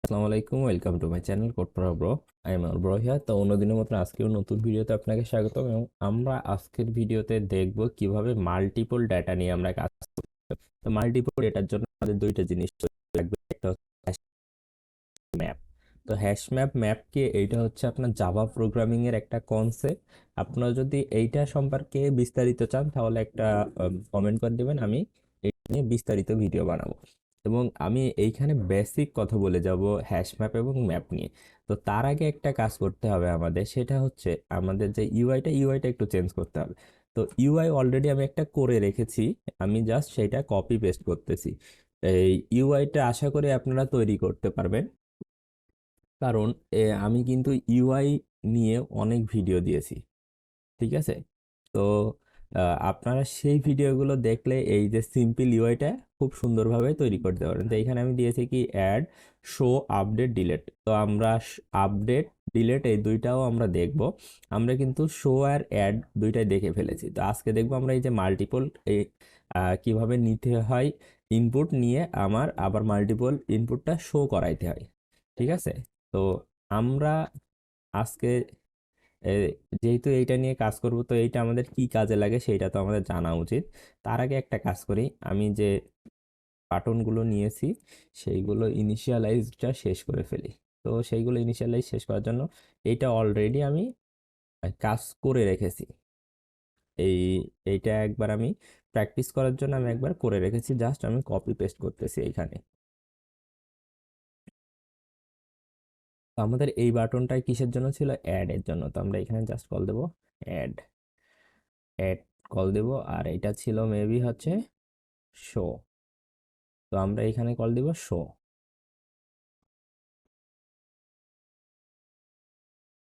আসসালামু আলাইকুম, welcome to my channel CodePro bro. I am bro here. তো অন্যদিনের মতো আজকেও নতুন ভিডিওতে আপনাকে স্বাগতম এবং আমরা আজকের ভিডিওতে দেখব কিভাবে মাল্টিপল ডাটা নিয়ে আমরা কাজ করি। তো মাল্টিপল ডেটার জন্য আমাদের দুইটা জিনিস লাগবে, একটা হচ্ছে ম্যাপ। তো ম্যাপ কি, এইটা হচ্ছে আপনার জাভা প্রোগ্রামিং এর একটা কনসেপ্ট। আপনারা যদি এইটা সম্পর্কে বিস্তারিত চান তাহলে একটা কমেন্ট করে দিবেন, আমি এটা নিয়ে বিস্তারিত ভিডিও বানাবো। এবং আমি এইখানে বেসিক কথা বলে যাব ম্যাপ এবং ম্যাপ নিয়ে। তো তার আগে একটা কাজ করতে হবে আমাদের, সেটা হচ্ছে আমাদের যে ইউআইটা একটু চেঞ্জ করতে হবে। তো ইউআই অলরেডি আমি একটা করে রেখেছি, আমি জাস্ট সেটা কপি পেস্ট করতেছি। এই ইউআইটা আশা করি আপনারা তৈরি করতে পারবেন, কারণ আমি কিন্তু ইউআই নিয়ে অনেক ভিডিও দিয়েছি। ঠিক আছে? তো আপনারা সেই ভিডিওগুলো দেখলে এই যে সিম্পল ইউআইটা খুব সুন্দরভাবে তৈরি করতে পারেন। তো এখানে আমি দিয়েছি কি অ্যাড, শো, আপডেট, ডিলেট। তো আমরা আপডেট, ডিলেট এই দুইটাও আমরা দেখব। আমরা কিন্তু শো আর অ্যাড দুইটাই দেখে ফেলেছি। তো আজকে দেখব আমরা এই যে মাল্টিপল এই কিভাবে নিতে হয়, ইনপুট নিয়ে আমার আবার মাল্টিপল ইনপুটটা শো করাইতে হয়। ঠিক আছে? তো আমরা আজকে এ, যেহেতু এইটা নিয়ে কাজ করব, তো এইটা আমাদের কি কাজে লাগে সেটা তো আমাদের জানা উচিত। তার আগে একটা কাজ করি, আমি যে বাটনগুলো নিয়েছি সেইগুলো ইনিশিয়ালাইজটা শেষ করে ফেলি। তো সেইগুলো ইনিশিয়ালাইজ শেষ করার জন্য এইটা অলরেডি আমি কাজ করে রেখেছি। এই এইটা একবার আমি প্র্যাকটিস করার জন্য আমি একবার করে রেখেছি, জাস্ট আমি কপি পেস্ট করতেছি এইখানে। তো আমাদের এই বাটনটা কিসের জন্য ছিল? অ্যাড এর জন্য। তো আমরা এখানে জাস্ট কল দেব অ্যাড, অ্যাড কল দেব। আর এটা ছিল মেবি হচ্ছে শো। তো আমরা এখানে কল দিব শো,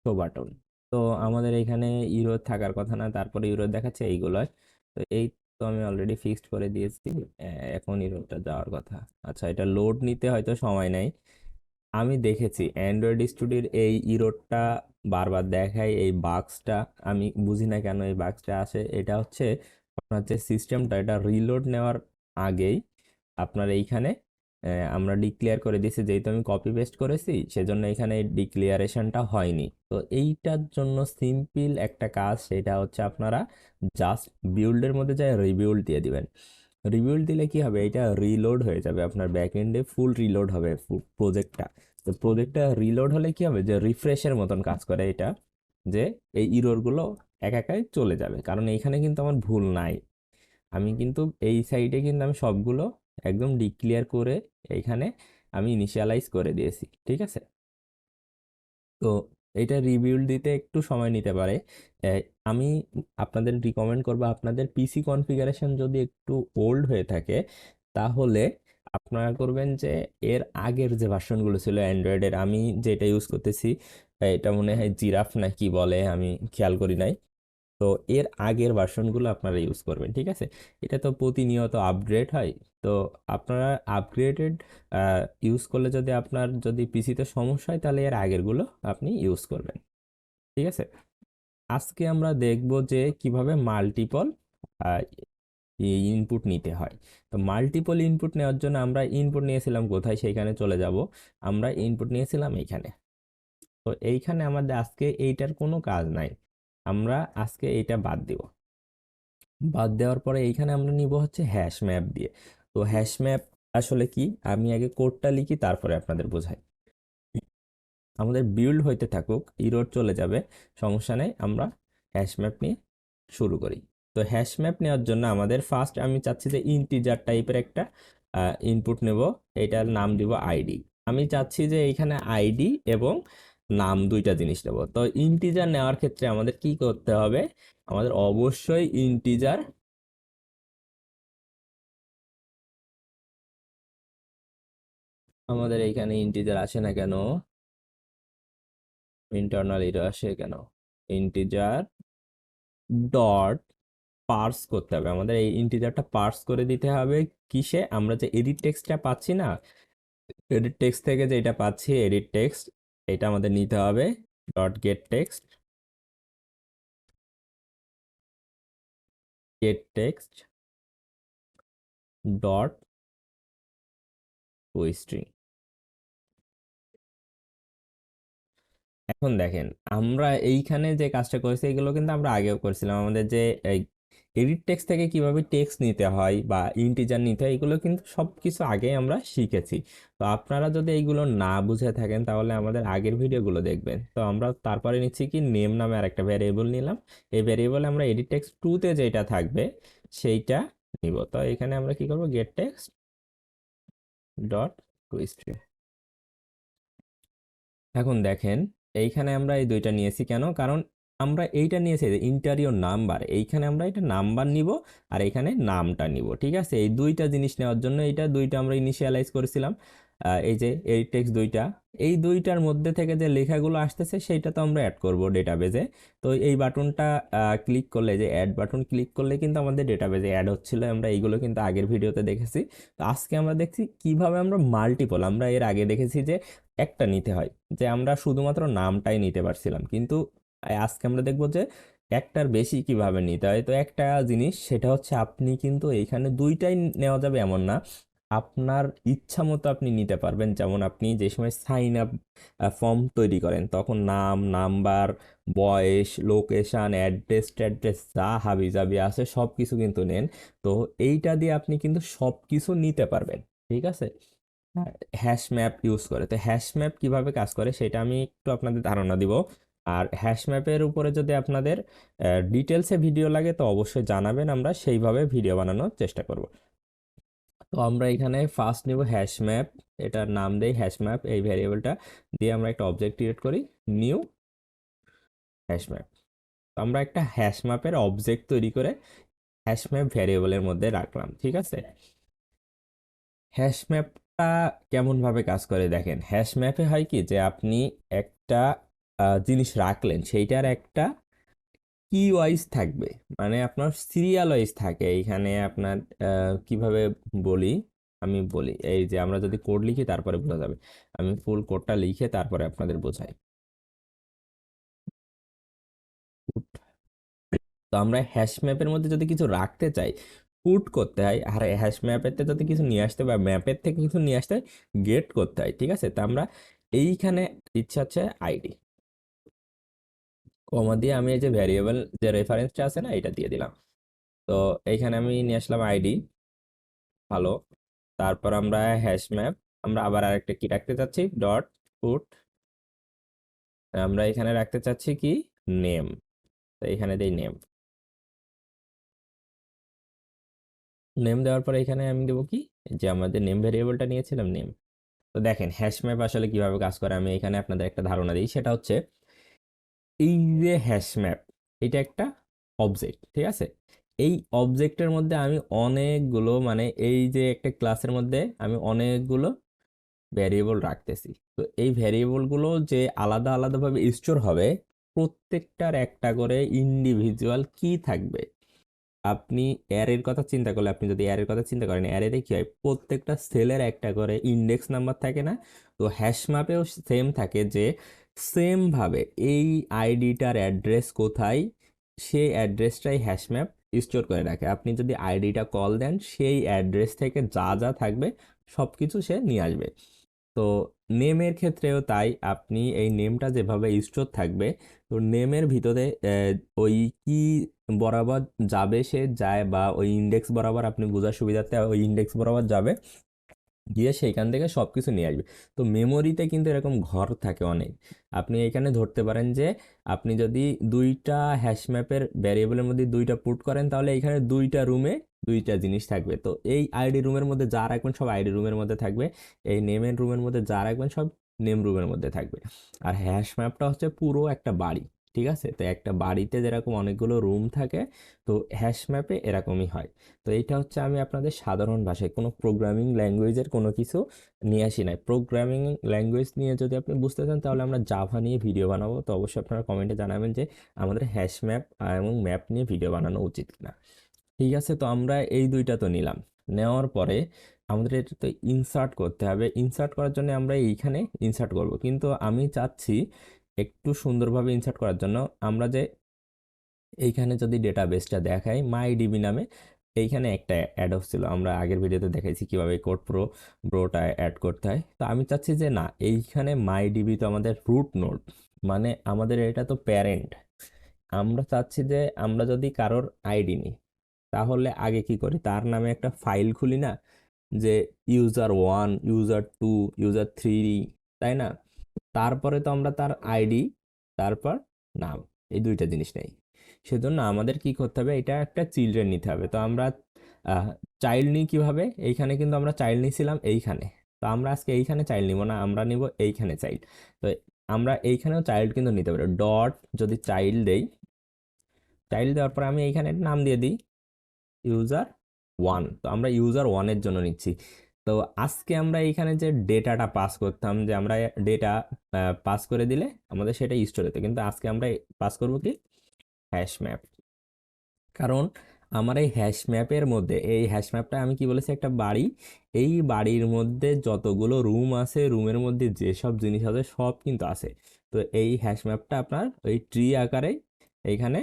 শো বাটন। তো আমাদের এখানে ইউরো থাকার কথা না, তারপরে ইউরো দেখাচ্ছে এইগুলোয়। তো এই তো আমি অলরেডি ফিক্সড করে দিয়েছি। এখন ইউরোটা যাওয়ার কথা। আচ্ছা, এটা লোড নিতে হয়তো সময় নেই। আমি দেখেছি অ্যান্ড্রয়েড স্টুডিওর এই ইরোরটা বারবার দেখায়, এই বাগসটা আমি বুঝি না কেন এই বাগসটা আসে। এটা হচ্ছে আপনার যে সিস্টেমটা, এটা রিলোড নেওয়ার আগেই আপনার এইখানে আমরা ডিক্লেয়ার করে দিয়েছি, যেহেতু আমি কপি পেস্ট করেছি সেজন্য এখানে ডিক্লিয়ারেশনটা হয়নি। তো এইটার জন্য সিম্পল একটা কাজ, সেটা হচ্ছে আপনারা জাস্ট বিল্ডের মধ্যে যায় রিবিল্ড দিয়ে দিবেন। রিবিল্ড দিলে কি হবে, এটা রিলোড হয়ে যাবে আপনার ব্যাকএন্ডে, ফুল রিলোড হবে প্রজেক্টটা। তো প্রজেক্টটা রিলোড হলে কি হবে, যে রিফ্রেশের মতন কাজ করে এটা, যে এই ইরোরগুলো একাই চলে যাবে, কারণ এইখানে কিন্তু আমার ভুল নাই। আমি কিন্তু এই সাইডে কিন্তু আমি সবগুলো একদম ডিক্লিয়ার করে এইখানে আমি ইনিশিয়ালাইজ করে দিয়েছি। ঠিক আছে? তো এটা রিবিল্ড দিতে একটু সময় নিতে পারে। আহ, আমি আপনাদের রিকমেন্ড করবো, আপনাদের পিসি কনফিগারেশন যদি একটু ওল্ড হয়ে থাকে তাহলে আপনারা করবেন যে এর আগের যে ভার্সনগুলো ছিল অ্যান্ড্রয়েডের, আমি যেটা ইউজ করতেছি এটা মনে হয় জিরাফ না কি বলে, আমি খেয়াল করি নাই। তো এর আগের ভার্সনগুলো আপনারা ইউজ করবেন। ঠিক আছে? এটা তো প্রতিনিয়ত আপগ্রেড হয়। তো আপনারা আপগ্রেডেড ইউজ করলে, যদি আপনার যদি পিসিতে সমস্যা হয় তাহলে এর আগেরগুলো আপনি ইউজ করবেন। ঠিক আছে? আজকে আমরা দেখব যে কিভাবে মাল্টিপল ইনপুট নিতে হয়। তো মাল্টিপল ইনপুট নেওয়ার জন্য আমরা ইনপুট নিয়েছিলাম কোথায়, সেইখানে চলে যাব। আমরা ইনপুট নিয়েছিলাম এইখানে। তো এইখানে আমাদের আজকে এইটার কোনো কাজ নাই, আমরা আজকে এইটা বাদ দিব। বাদ দেওয়ার পরে এইখানে আমরা নিব হচ্ছে ম্যাপ দিয়ে। তো ম্যাপ আসলে কি, আমি আগে কোডটা লিখি তারপরে আপনাদের বোঝাই। আমাদের বিল্ড হইতে থাকুক, ইরোড চলে যাবে, সমস্যা নেই। আমরা ম্যাপ নিয়ে শুরু করি। তো ম্যাপ নেওয়ার জন্য আমাদের ফার্স্ট আমি চাচ্ছি যে ইন্টিজার টাইপের একটা ইনপুট নেব। এটার নাম দিব আইডি। আমি চাচ্ছি যে এইখানে আইডি এবং নাম দুইটা জিনিস নেব। তো ইন্টিজার নেওয়ার ক্ষেত্রে আমাদের কি করতে হবে, আমাদের অবশ্যই ইন্টিজার, আমাদের এইখানে ইন্টিজার আসে না কেন, ইন্টারনাল এরর আসে কেন, ইন্টিজার ডট পার্স করতে হবে। আমাদের এই ইন্টিজারটা পার্স করে দিতে হবে কিসে, আমরা যে এডিট টেক্সটটা পাচ্ছি না, এডিট টেক্সট থেকে যে এটা পাচ্ছি এডিট টেক্সট, এটা আমাদের নিতে হবে dot gate text, gate text dot two string. এখন দেখেন, আমরা এইখানে যে কাজটা করেছি এগুলো কিন্তু আমরা আগেও করেছিলাম। আমাদের যে এডিট টেক্সট থেকে কিভাবে টেক্সট নিতে হয় বা ইন্টিজার নিতে হয় এগুলো কিন্তু সব কিছু আগে আমরা শিখেছি। তো আপনারা যদি এইগুলো না বুঝে থাকেন তাহলে আমাদের আগের ভিডিওগুলো দেখবেন। তো আমরা তারপরে নিচ্ছি কি, নেম নামে আর একটা ভ্যারিয়েবল নিলাম। এই ভ্যারিয়েবলে আমরা এডিট টেক্সট টুতে যেটা থাকবে সেইটা নিব। তো এখানে আমরা কি করব, gate text dot two string. এখন দেখেন, এইখানে আমরা এই দুইটা নিয়েছি কেন, কারণ আমরা এইটা নিয়েছি ইন্টারিয়র নাম্বার, এইখানে আমরা এটা নাম্বার নিব আর এখানে নামটা নিব। ঠিক আছে, এই দুইটা জিনিস নেওয়ার জন্য এইটা দুইটা আমরা ইনিশিয়ালাইজ করেছিলাম। এই যে এই টেক্সট দুইটা, এই দুইটার মধ্যে থেকে যে লেখাগুলো আসতেছে সেইটা তো আমরা অ্যাড করব ডেটাবেজে। তো এই বাটনটা ক্লিক করলে, যে অ্যাড বাটন ক্লিক করলে কিন্তু আমাদের ডেটাবেজে অ্যাড হচ্ছিল। আমরা এইগুলো কিন্তু আগের ভিডিওতে দেখেছি। তো আজকে আমরা দেখছি কিভাবে আমরা মাল্টিপল, আমরা এর আগে দেখেছি যে একটা নিতে হয়, যে আমরা শুধুমাত্র নামটাই নিতে পারছিলাম, কিন্তু আজকে আমরা দেখবো যে একটার বেশি কিভাবে নিতে হয়। তো একটা জিনিস সেটা হচ্ছে, আপনি কিন্তু এইখানে দুইটাই নেওয়া যাবে এমন না, আপনার ইচ্ছা মতো আপনি নিতে পারবেন। যেমন আপনি যে সময় সাইন আপ ফর্ম তৈরি করেন তখন নাম, নাম্বার, বয়স, লোকেশান, অ্যাড্রেস ট্যাড্রেস যা হাবি জাবি আছে সব কিছু কিন্তু নেন। তো এইটা দিয়ে আপনি কিন্তু সব কিছু নিতে পারবেন। ঠিক আছে, হ্যাশ ম্যাপ ইউজ করে। তো হ্যাশ ম্যাপ কিভাবে কাজ করে সেটা আমি একটু আপনাদের ধারণা দিব। আর হ্যাশ ম্যাপের উপরে যদি আপনাদের ডিটেলসে ভিডিও লাগে তো অবশ্যই জানাবেন, আমরা সেইভাবে ভিডিও বানানোর চেষ্টা করব। তো আমরা এখানে ফার্স্ট নিব হ্যাশ ম্যাপ, এটার নাম দেই হ্যাশ ম্যাপ, এই ভ্যারিয়েবলটা দিয়ে আমরা একটা অবজেক্ট ক্রিয়েট করি, নিউ হ্যাশ ম্যাপ। তো আমরা একটা হ্যাশ ম্যাপের অবজেক্ট তৈরি করে হ্যাশ ম্যাপ ভ্যারিয়েবলের মধ্যে রাখলাম। ঠিক আছে, হ্যাশ ম্যাপটা কেমন ভাবে কাজ করে দেখেন। হ্যাশ ম্যাপে হয় কি, যে আপনি একটা জিনিস রাখলেন, সেইটার একটা কি ওয়াইজ থাকবে, মানে আপনার সিরিয়াল ওয়াইজ থাকে। এইখানে আপনার কিভাবে বলি, আমি বলি, এই যে আমরা যদি কোড লিখি তারপরে বোঝা যাবে। আমি ফুল কোডটা লিখে তারপরে আপনাদের বোঝাই। তো আমরা হ্যাশ ম্যাপের মধ্যে যদি কিছু রাখতে চাই, পুট করতে হয়। আর হ্যাশ ম্যাপেতে যদি কিছু নিয়ে আসতে বা ম্যাপের থেকে কিছু নিয়ে আসতে হয়, গেট করতে হয়। ঠিক আছে, তো আমরা এইখানে ইচ্ছা হচ্ছে আইডি, কমা দিয়ে আমি এই যে ভ্যারিয়েবল যে রেফারেন্সটা আছে না, এটা দিয়ে দিলাম। তো এইখানে আমি নিয়ে আসলাম আইডি, ভালো। তারপর আমরা হ্যাশ ম্যাপ, আমরা আবার আরেকটা কি রাখতে চাচ্ছি, ডট পুট, আমরা এখানে রাখতে চাচ্ছি কি, নেম। তো এখানে দেই নেম। নেম দেওয়ার পরে এখানে আমি দেবো কি, যে আমাদের নেম ভ্যারিয়েবলটা নিয়েছিলাম, নেম। তো দেখেন হ্যাশ ম্যাপ আসলে কিভাবে কাজ করে, আমি এখানে আপনাদের একটা ধারণা দিই। সেটা হচ্ছে, এই যে হ্যাশ ম্যাপ, এটা একটা অবজেক্ট। ঠিক আছে, এই অবজেক্টের মধ্যে আমি অনেকগুলো, মানে এই যে একটা ক্লাসের মধ্যে আমি অনেকগুলো ভ্যারিয়েবল রাখতেছি। তো এই ভ্যারিয়েবলগুলো যে আলাদা আলাদাভাবে স্টোর হবে, প্রত্যেকটার একটা করে ইন্ডিভিজুয়াল কি থাকবে। আপনি অ্যারের কথা চিন্তা করলে, আপনি যদি অ্যারের কথা চিন্তা করেন, অ্যারেতে কি হয়, প্রত্যেকটা সেলের একটা করে ইন্ডেক্স নাম্বার থাকে না? তো হ্যাশ ম্যাপেও সেম থাকে, যে সেম ভাবে এই আইডিটার অ্যাড্রেস কোথায়, সেই অ্যাড্রেসটাই হ্যাশ ম্যাপ স্টোর করে রাখে। আপনি যদি আইডিটা কল দেন, সেই অ্যাড্রেস থেকে যা যা থাকবে সব কিছু সে নিয়ে আসবে। তো নেমের ক্ষেত্রেও তাই, আপনি এই নেমটা যেভাবে স্টোর থাকবে, তো নেমের ভিতরে ওই কি বরাবর যাবে, সে যায়, বা ওই ইন্ডেক্স বরাবর, আপনি বোঝার সুবিধার্থে ওই ইন্ডেক্স বরাবর যাবে, গিয়ে সেইখান থেকে সব কিছু নিয়ে আসবে। তো মেমোরিতে কিন্তু এরকম ঘর থাকে অনেক। আপনি এখানে ধরতে পারেন যে আপনি যদি দুইটা হ্যাশ ম্যাপের ভ্যারিয়েবলের মধ্যে দুইটা পুট করেন, তাহলে এখানে দুইটা রুমে দুইটা জিনিস থাকবে। তো এই আইডি রুমের মধ্যে যা রাখবেন সব আইডি রুমের মধ্যে থাকবে, এই নেমের রুমের মধ্যে যা রাখবেন সব নেম রুমের মধ্যে থাকবে। আর হ্যাশ ম্যাপটা হচ্ছে পুরো একটা বাড়ি। ঠিক আছে, তো একটা বাড়িতে যেরকম অনেকগুলো রুম থাকে, তো হ্যাশ ম্যাপে এরকমই হয়। তো এইটা হচ্ছে আমি আপনাদের সাধারণ ভাষায়, কোনো প্রোগ্রামিং ল্যাঙ্গুয়েজের কোনো কিছু নিয়ে আসি নাই। প্রোগ্রামিং ল্যাঙ্গুয়েজ নিয়ে যদি আপনি বুঝতে চান তাহলে আমরা জাভা নিয়ে ভিডিও বানাবো। তো অবশ্যই আপনারা কমেন্টে জানাবেন যে আমাদের হ্যাশ ম্যাপ এবং ম্যাপ নিয়ে ভিডিও বানানো উচিত কিনা। ঠিক আছে, তো আমরা এই দুইটা তো নিলাম। নেওয়ার পরে আমাদের এটা তো ইনসার্ট করতে হবে। ইনসার্ট করার জন্য আমরা এইখানে ইনসার্ট করব, কিন্তু আমি চাচ্ছি একটু সুন্দরভাবে ইনসার্ট করার জন্য, আমরা যে এইখানে যদি ডেটাবেসটা দেখাই মাই ডিবি নামে, এইখানে একটা অ্যাড ছিল, আমরা আগের ভিডিওতে দেখাইছি কিভাবে কোড প্রো ব্রোটা অ্যাড করতে হয়। তো আমি চাচ্ছি যে না, এইখানে মাই ডিবি তো আমাদের রুট নোড, মানে আমাদের এটা তো প্যারেন্ট, আমরা চাচ্ছি যে আমরা যদি কারোর আইডি নিই তাহলে আগে কি করি, তার নামে একটা ফাইল খুলি না, যে user 1 user 2 user 3, তাই না? তারপরে তো আমরা তার আইডি, তারপর নাম, এই দুইটা জিনিস নেই। সেজন্য আমাদের কি করতে হবে, এটা একটা চিলড্রেন নিতে হবে। তো আমরা চাইল্ড নিই কিভাবে, এইখানে কিন্তু আমরা চাইল্ড নিছিলাম এইখানে, তো আমরা আজকে এইখানে চাইল্ড নিব না, আমরা নিব এইখানে চাইল্ড। তো আমরা এইখানেও চাইল্ড কিন্তু নিতে পারি, ডট যদি চাইল্ড দেই, চাইল্ড দেওয়ার পর আমি এইখানে একটা নাম দিয়ে দিই user 1, তো আমরা user 1 এর জন্য নিচ্ছি। তো আজকে আমরা এইখানে যে ডেটাটা পাস করতাম, যে আমরা ডেটা পাস করে দিলে আমাদের সেটা স্টোর হতো, কিন্তু আজকে আমরা পাস করব কি, হ্যাশ ম্যাপ। কারণ আমার এই হ্যাশ ম্যাপের মধ্যে, এই হ্যাশ ম্যাপটা আমি কি বলেছি, একটা বাড়ি, এই বাড়ির মধ্যে যতগুলো রুম আছে, রুমের মধ্যে যেসব জিনিস আছে সব কিন্তু আছে। তো এই হ্যাশ ম্যাপটা আপনার ওই ট্রি আকারে এইখানে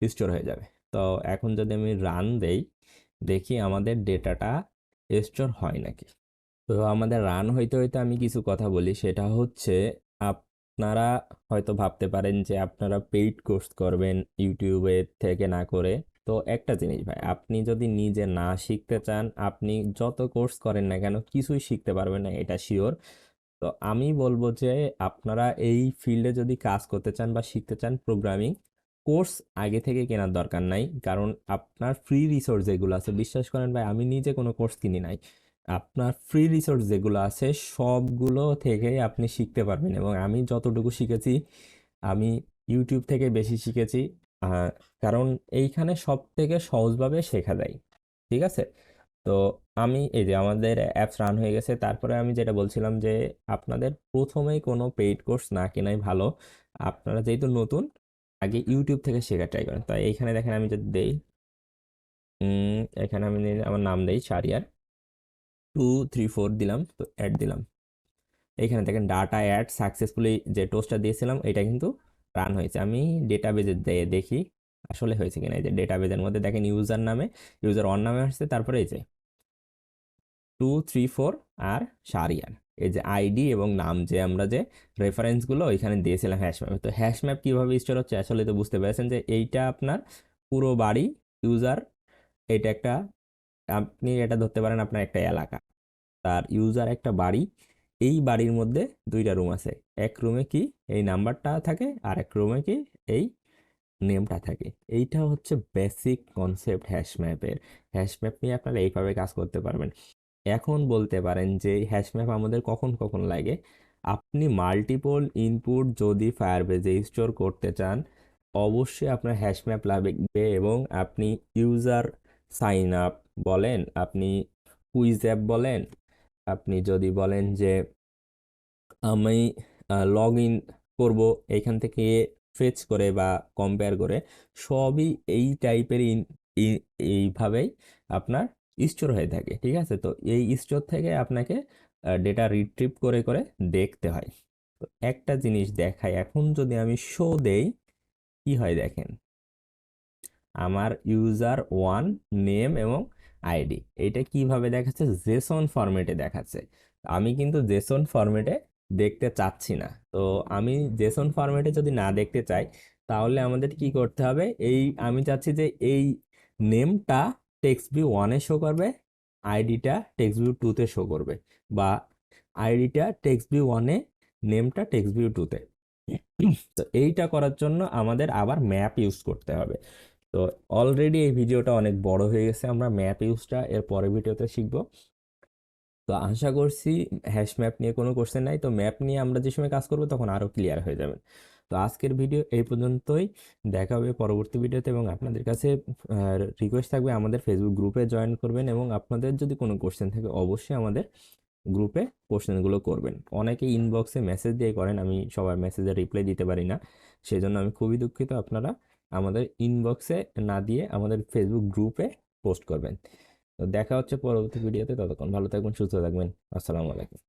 স্টোর হয়ে যাবে। তো এখন যদি আমি রান দেই, দেখি আমাদের ডেটাটা স্টোর হয় নাকি। তো আমাদের রান হইতে হইতে আমি কিছু কথা বলি, সেটা হচ্ছে আপনারা হয়তো ভাবতে পারেন যে আপনারা পেইড কোর্স করবেন ইউটিউবে থেকে না করে। তো একটা জিনিস ভাই, আপনি যদি নিজে না শিখতে চান, আপনি যত কোর্স করেন না কেন কিছুই শিখতে পারবেন না, এটা শিওর। তো আমি বলবো যে আপনারা এই ফিল্ডে যদি কাজ করতে চান বা শিখতে চান প্রোগ্রামিং, কোর্স আগে থেকে কেনার দরকার নাই। কারণ আপনার ফ্রি রিসোর্স যেগুলো আছে, বিশ্বাস করেন ভাই, আমি নিজে কোনো কোর্স কিনি নাই, আপনার ফ্রি রিসোর্স যেগুলো আছে সবগুলো থেকেই আপনি শিখতে পারবেন। এবং আমি যতটুকু শিখেছি, আমি ইউটিউব থেকে বেশি শিখেছি। আহ, কারণ এইখানে সব থেকে সহজভাবে শেখা যায়, ঠিক আছে? তো আমি এই যে আমাদের অ্যাপস রান হয়ে গেছে, তারপরে আমি যেটা বলছিলাম যে আপনাদের প্রথমেই কোনো পেইড কোর্স না কেনাই ভালো। আপনারা যেহেতু নতুন, আগে ইউটিউব থেকে শেখা ট্রাই করেন। তাই এইখানে দেখেন আমি যদি দেই, এখানে আমি আমার নাম দেই শারিয়ার 234 দিলাম, তো অ্যাড দিলাম। এইখানে দেখেন ডাটা অ্যাড সাকসেসফুলি, যে টোস্টটা দিয়েছিলাম এটা কিন্তু রান হয়েছে। আমি ডেটাবেজে দেখি আসলে হয়েছে কিনা। এই যে ডেটাবেজের মধ্যে দেখেন user 1 নামে আসছে, তারপরে এই যে 234 আর শারিয়ার, এই যে আইডি এবং নাম, যে আমরা যে রেফারেন্সগুলো এখানে দিয়েছিলাম হ্যাশ ম্যাপে। তো হ্যাশ ম্যাপ কীভাবে স্টোর হচ্ছে, আসলে তো বুঝতে পেরেছেন যে এইটা আপনার পুরো বাড়ি, ইউজার, এটা একটা, আপনি এটা ধরতে পারেন আপনার একটা এলাকা, তার ইউজার একটা বাড়ি, এই বাড়ির মধ্যে দুইটা রুম আছে, এক রুমে কি এই নাম্বারটা থাকে, আর এক রুমে কি এই নেমটা থাকে। এইটা হচ্ছে বেসিক কনসেপ্ট হ্যাশ ম্যাপের। হ্যাশ ম্যাপ নিয়ে আপনারা এইভাবে কাজ করতে পারবেন। এখন বলতে পারেন যে হ্যাশ ম্যাপ আমাদের কখন কখন লাগে। আপনি মাল্টিপল ইনপুট যদি ফায়ারবেজে স্টোর করতে চান, অবশ্যই আপনার হ্যাশ ম্যাপ লাগবে। এবং আপনি ইউজার সাইন আপ বলেন, আপনি কুইজ অ্যাপ বলেন, আপনি যদি বলেন যে আমি লগ ইন করবো এইখান থেকে ফেচ করে বা কম্পেয়ার করে, সবই এই টাইপের এইভাবেই আপনার স্টোর হয়ে থাকে, ঠিক আছে? তো এই স্টোর থেকে আপনাকে ডেটা রিট্রিভ করে করে দেখতে হয়। তো একটা জিনিস দেখাই, এখন যদি আমি শো দেই, কি হয় দেখেন, আমার user 1 নেম এবং আইডি, এটা কিভাবে দেখাচ্ছে, জেসন ফরম্যাটে দেখাচ্ছে। আমি কিন্তু জেসন ফরম্যাটে দেখতে চাচ্ছি না। তো আমি জেসন ফরম্যাটে যদি না দেখতে চাই, তাহলে আমাদের কি করতে হবে, এই আমি চাচ্ছি যে এই নেমটা টেক্সট ভিউ 1 এ শো করবে, আইডিটা টেক্সট ভিউ 2 তে শো করবে, বা আইডিটা টেক্সট ভিউ 1 এ, নেমটা টেক্সট ভিউ 2 তে। তো এইটা করার জন্য আমাদের আবার ম্যাপ ইউজ করতে হবে। তো অলরেডি এই ভিডিওটা অনেক বড় হয়ে গেছে, আমরা ম্যাপ ইউজটা এর পরের ভিডিওতে শিখব। তো আশা করছি হ্যাশ ম্যাপ নিয়ে কোনো কোশ্চেন নাই, তো ম্যাপ নিয়ে আমরা যে সময় কাজ করব তখন আরো ক্লিয়ার হয়ে যাবে। তো আজকের ভিডিও এই পর্যন্তই, দেখা হবে পরবর্তী ভিডিওতে। এবং আপনাদের কাছে রিকোয়েস্ট থাকবে আমাদের ফেসবুক গ্রুপে জয়েন করবেন, এবং আপনাদের যদি কোনো কোশ্চেন থাকে অবশ্যই আমাদের গ্রুপে কোশ্চেনগুলো করবেন। অনেকে ইনবক্সে মেসেজ দিয়ে করেন, আমি সবার মেসেজে রিপ্লাই দিতে পারি না, সেজন্য আমি খুবই দুঃখিত। আপনারা আমাদের ইনবক্সে না দিয়ে আমাদের ফেসবুক গ্রুপে পোস্ট করবেন। তো দেখা হচ্ছে পরবর্তী ভিডিওতে, ততক্ষণ ভালো থাকবেন, সুস্থ থাকবেন। আসসালামু আলাইকুম।